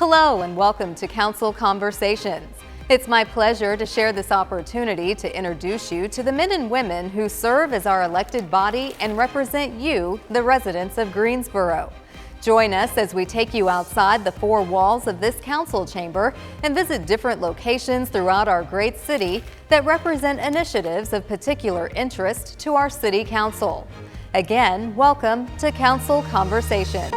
Hello and welcome to Council Conversations. It's my pleasure to share this opportunity to introduce you to the men and women who serve as our elected body and represent you, the residents of Greensboro. Join us as we take you outside the four walls of this council chamber and visit different locations throughout our great city that represent initiatives of particular interest to our city council. Again, welcome to Council Conversations.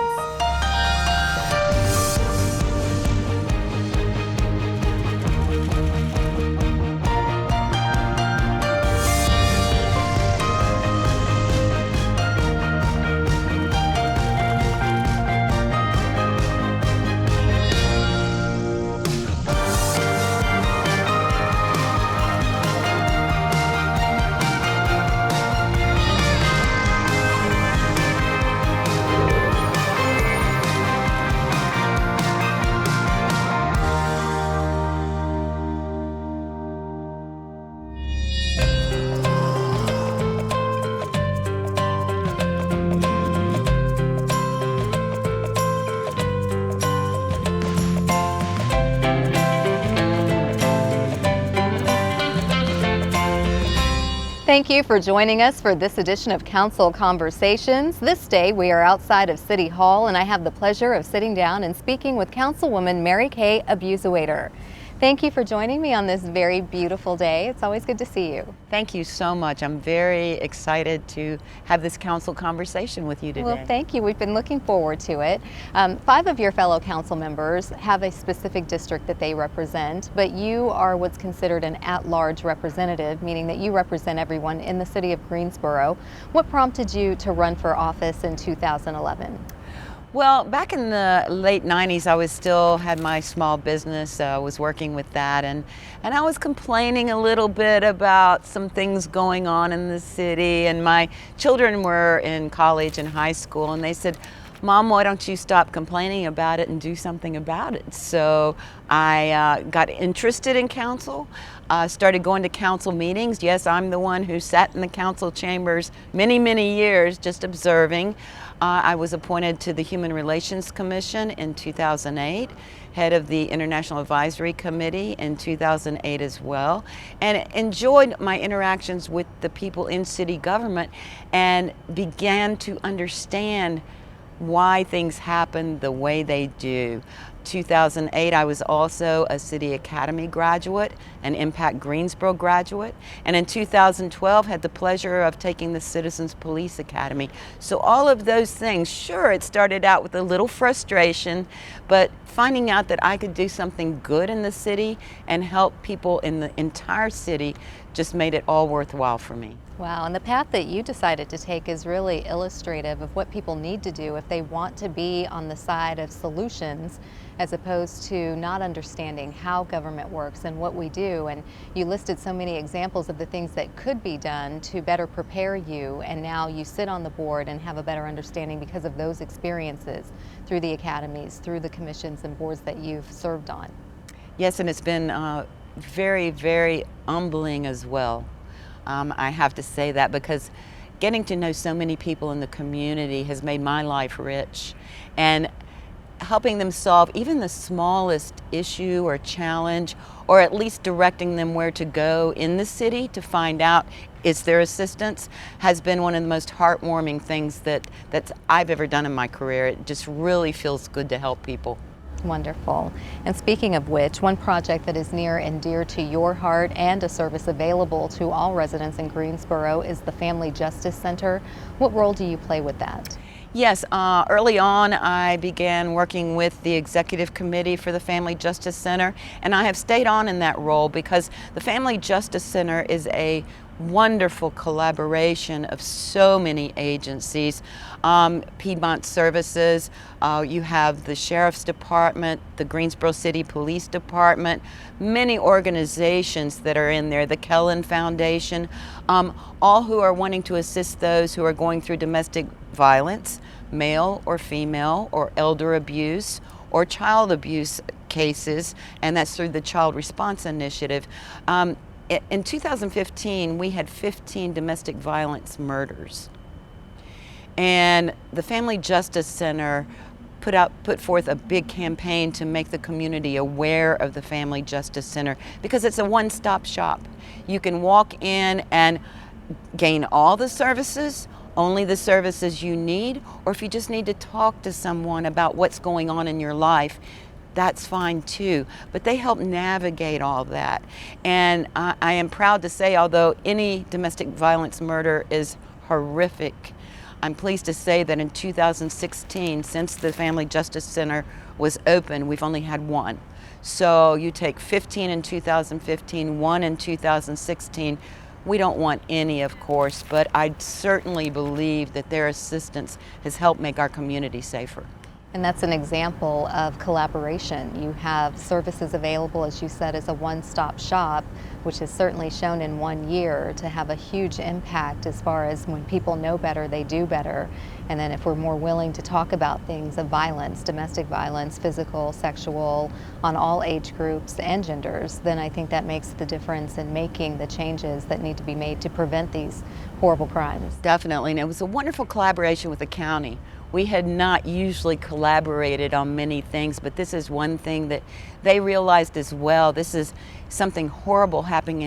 Thank you for joining us for this edition of Council Conversations. This day we are outside of City Hall and I have the pleasure of sitting down and speaking with Councilwoman Marikay Abuzuaiter. Thank you for joining me on this very beautiful day. It's always good to see you. Thank you so much. I'm very excited to have this council conversation with you today. Well, thank you. We've been looking forward to it. 5 of your fellow council members have a specific district that they represent, but you are what's considered an at-large representative, meaning that you represent everyone in the city of Greensboro. What prompted you to run for office in 2011? Well, back in the late 90s, I still had my small business. I was working with that, and I was complaining a little bit about some things going on in the city, and my children were in college and high school, and they said, "Mom, why don't you stop complaining about it and do something about it?" So I got interested in council, started going to council meetings. Yes, I'm the one who sat in the council chambers many, many years just observing. I was appointed to the Human Relations Commission in 2008, head of the International Advisory Committee in 2008 as well, and enjoyed my interactions with the people in city government and began to understand why things happen the way they do. 2008, I was also a City Academy graduate, an Impact Greensboro graduate, and in 2012 had the pleasure of taking the Citizens Police Academy. So all of those things, sure, it started out with a little frustration, but finding out that I could do something good in the city and help people in the entire city just made it all worthwhile for me. Wow, and the path that you decided to take is really illustrative of what people need to do if they want to be on the side of solutions as opposed to not understanding how government works and what we do. And you listed so many examples of the things that could be done to better prepare you, and now you sit on the board and have a better understanding because of those experiences through the academies, through the commissions and boards that you've served on. Yes, and it's been very, very humbling as well. I have to say that because getting to know so many people in the community has made my life rich, and helping them solve even the smallest issue or challenge, or at least directing them where to go in the city to find out is there assistance, has been one of the most heartwarming things that I've ever done in my career. It just really feels good to help people. Wonderful. And speaking of which, one project that is near and dear to your heart and a service available to all residents in Greensboro is the Family Justice Center. What role do you play with that? Yes, early on I began working with the Executive Committee for the Family Justice Center, and I have stayed on in that role because the Family Justice Center is a wonderful collaboration of so many agencies. Piedmont Services, you have the Sheriff's Department, the Greensboro City Police Department, many organizations that are in there, the Kellen Foundation, all who are wanting to assist those who are going through domestic violence, male or female, or elder abuse, or child abuse cases, and that's through the Child Response Initiative. In 2015, we had 15 domestic violence murders. And the Family Justice Center put forth a big campaign to make the community aware of the Family Justice Center, because it's a one-stop shop. You can walk in and gain all the services, only the services you need, or if you just need to talk to someone about what's going on in your life, that's fine too. But they help navigate all that. And I am proud to say, although any domestic violence murder is horrific, I'm pleased to say that in 2016, since the Family Justice Center was open, we've only had one. So you take 15 in 2015, one in 2016. We don't want any, of course, but I certainly believe that their assistance has helped make our community safer. And that's an example of collaboration. You have services available, as you said, as a one-stop shop, which has certainly shown in 1 year to have a huge impact as far as when people know better, they do better. And then if we're more willing to talk about things of violence, domestic violence, physical, sexual, on all age groups and genders, then I think that makes the difference in making the changes that need to be made to prevent these horrible crimes. Definitely, and it was a wonderful collaboration with the county. We had not usually collaborated on many things, but this is one thing that they realized as well. This is something horrible happening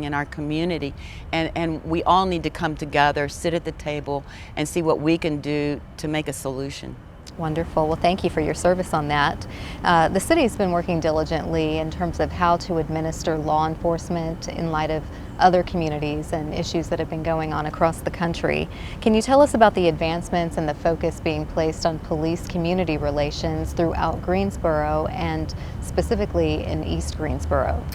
in our community, and we all need to come together, sit at the table, and see what we can do to make a solution. Wonderful. Well, thank you for your service on that. The city's been working diligently in terms of how to administer law enforcement in light of other communities and issues that have been going on across the country. Can you tell us about the advancements and the focus being placed on police-community relations throughout Greensboro and specifically in East Greensboro?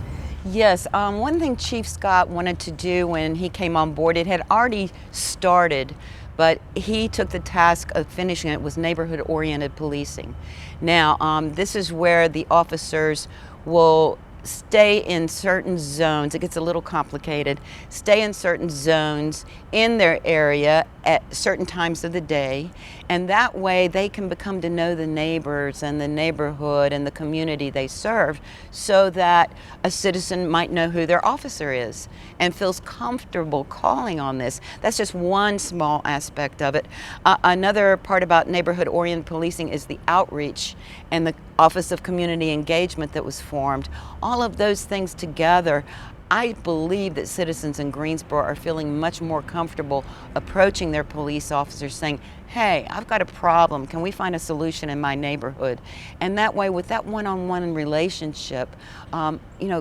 Yes, one thing Chief Scott wanted to do when he came on board, it had already started, but he took the task of finishing it, was neighborhood-oriented policing. Now, this is where the officers will stay in certain zones. It gets a little complicated. Stay in certain zones in their area at certain times of the day, and that way they can become to know the neighbors and the neighborhood and the community they serve, so that a citizen might know who their officer is and feels comfortable calling on this. That's just one small aspect of it. Another part about neighborhood-oriented policing is the outreach and the Office of Community Engagement that was formed. All of those things together, I believe that citizens in Greensboro are feeling much more comfortable approaching their police officers saying, hey, I've got a problem, can we find a solution in my neighborhood? And that way, with that one-on-one relationship,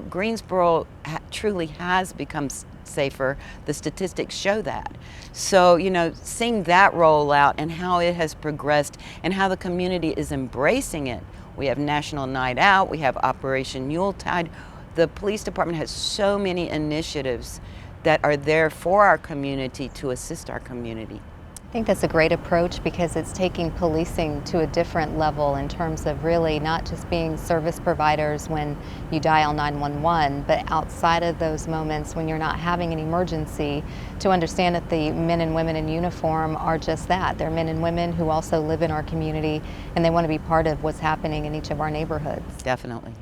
Greensboro truly has become safer. The statistics show that. So, seeing that roll out and how it has progressed and how the community is embracing it. We have National Night Out, we have Operation Yuletide. The police department has so many initiatives that are there for our community to assist our community. I think that's a great approach because it's taking policing to a different level in terms of really not just being service providers when you dial 911, but outside of those moments when you're not having an emergency, to understand that the men and women in uniform are just that. They're men and women who also live in our community, and they want to be part of what's happening in each of our neighborhoods. Definitely.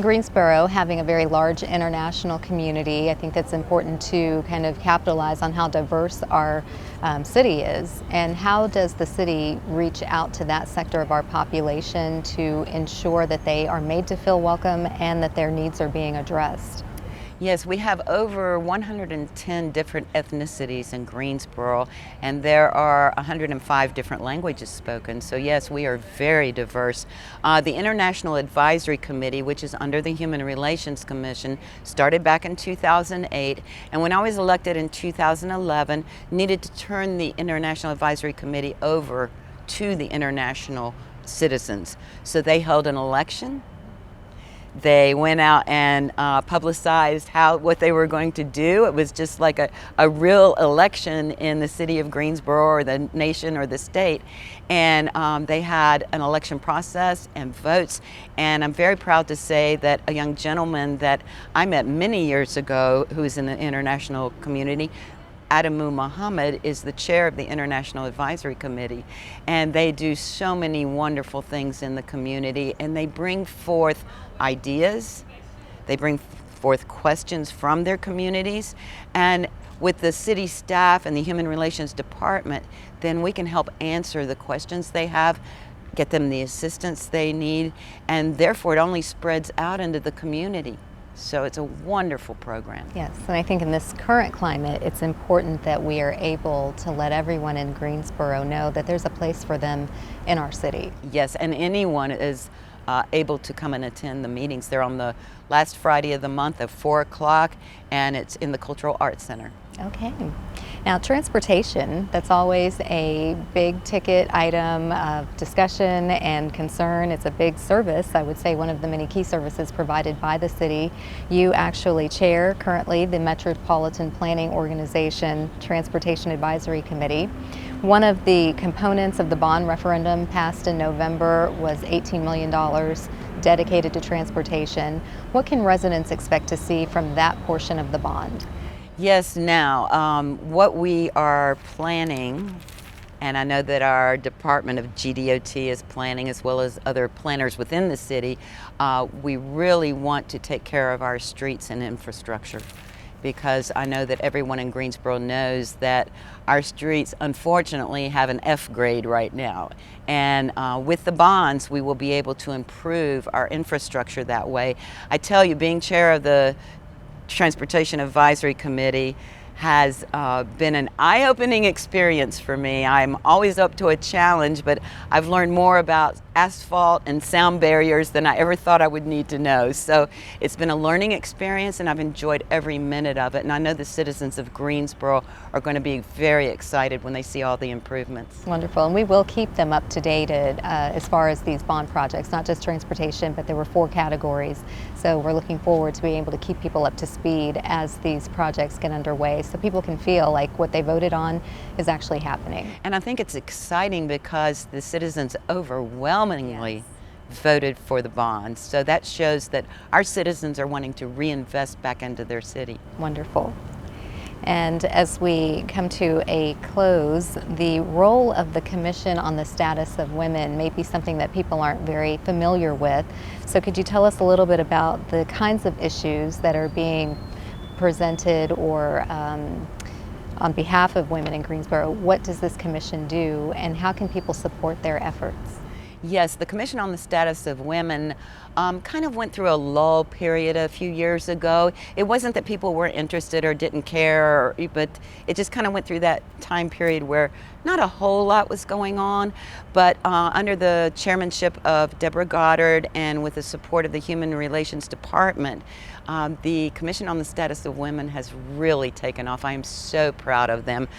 Greensboro having a very large international community, I think that's important to kind of capitalize on how diverse our city is. And how does the city reach out to that sector of our population to ensure that they are made to feel welcome and that their needs are being addressed? Yes, we have over 110 different ethnicities in Greensboro, and there are 105 different languages spoken. So yes, we are very diverse. The International Advisory Committee, which is under the Human Relations Commission, started back in 2008, and when I was elected in 2011, needed to turn the International Advisory Committee over to the international citizens. So they held an election. They went out and publicized what they were going to do. It was just like a real election in the city of Greensboro or the nation or the state. And they had an election process and votes. And I'm very proud to say that a young gentleman that I met many years ago who's in the international community, Adamu Muhammad, is the chair of the International Advisory Committee, and they do so many wonderful things in the community, and they bring forth ideas, they bring forth questions from their communities, and with the city staff and the Human Relations Department, then we can help answer the questions they have, get them the assistance they need, and therefore it only spreads out into the community. So it's a wonderful program. Yes, and I think in this current climate, it's important that we are able to let everyone in Greensboro know that there's a place for them in our city. Yes, and anyone is able to come and attend the meetings. They're on the last Friday of the month at 4 o'clock, and it's in the Cultural Arts Center. Okay. Now, transportation, that's always a big ticket item of discussion and concern. It's a big service, I would say one of the many key services provided by the city. You actually chair currently the Metropolitan Planning Organization Transportation Advisory Committee. One of the components of the bond referendum passed in November was $18 million dedicated to transportation. What can residents expect to see from that portion of the bond? Yes, now, what we are planning, and I know that our Department of GDOT is planning, as well as other planners within the city, we really want to take care of our streets and infrastructure, because I know that everyone in Greensboro knows that our streets unfortunately have an F grade right now. And with the bonds, we will be able to improve our infrastructure that way. I tell you, being chair of the Transportation Advisory Committee has been an eye-opening experience for me. I'm always up to a challenge, but I've learned more about asphalt and sound barriers than I ever thought I would need to know. So it's been a learning experience, and I've enjoyed every minute of it. And I know the citizens of Greensboro are going to be very excited when they see all the improvements. Wonderful, and we will keep them up to date as far as these bond projects, not just transportation, but there were 4 categories. So we're looking forward to being able to keep people up to speed as these projects get underway, so people can feel like what they voted on is actually happening. And I think it's exciting because the citizens overwhelmingly voted for the bonds. So that shows that our citizens are wanting to reinvest back into their city. Wonderful. And as we come to a close, the role of the Commission on the Status of Women may be something that people aren't very familiar with. So could you tell us a little bit about the kinds of issues that are being presented or on behalf of women in Greensboro? What does this commission do, and how can people support their efforts? Yes, the Commission on the Status of Women kind of went through a lull period a few years ago. It wasn't that people weren't interested or didn't care, but it just kind of went through that time period where not a whole lot was going on. But under the chairmanship of Deborah Goddard and with the support of the Human Relations Department, the Commission on the Status of Women has really taken off. I am so proud of them.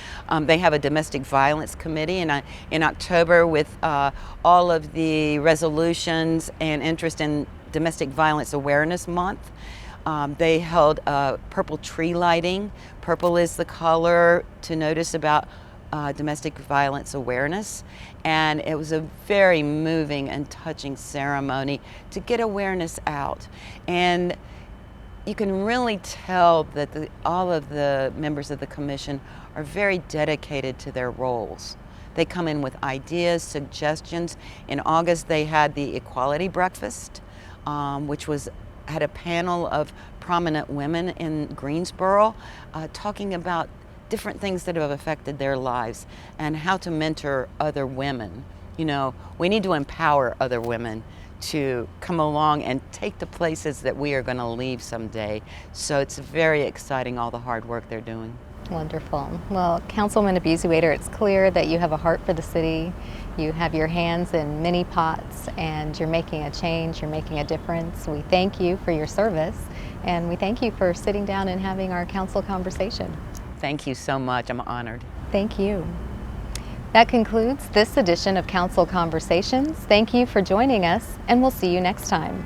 They have a domestic violence committee, and in October, with all of the resolutions and interest in Domestic Violence Awareness Month, they held purple tree lighting. Purple is the color to notice about domestic violence awareness, and it was a very moving and touching ceremony to get awareness out. And you can really tell that all of the members of the commission are very dedicated to their roles. They come in with ideas, suggestions. In August, they had the Equality Breakfast, which had a panel of prominent women in Greensboro talking about different things that have affected their lives and how to mentor other women. You know, we need to empower other women to come along and take the places that we are going to leave someday. So it's very exciting, all the hard work they're doing. Wonderful. Well, Councilman Abuzuaiter, it's clear that you have a heart for the city. You have your hands in many pots, and you're making a change, you're making a difference. We thank you for your service, and we thank you for sitting down and having our council conversation. Thank you so much. I'm honored. Thank you. That concludes this edition of Council Conversations. Thank you for joining us, and we'll see you next time.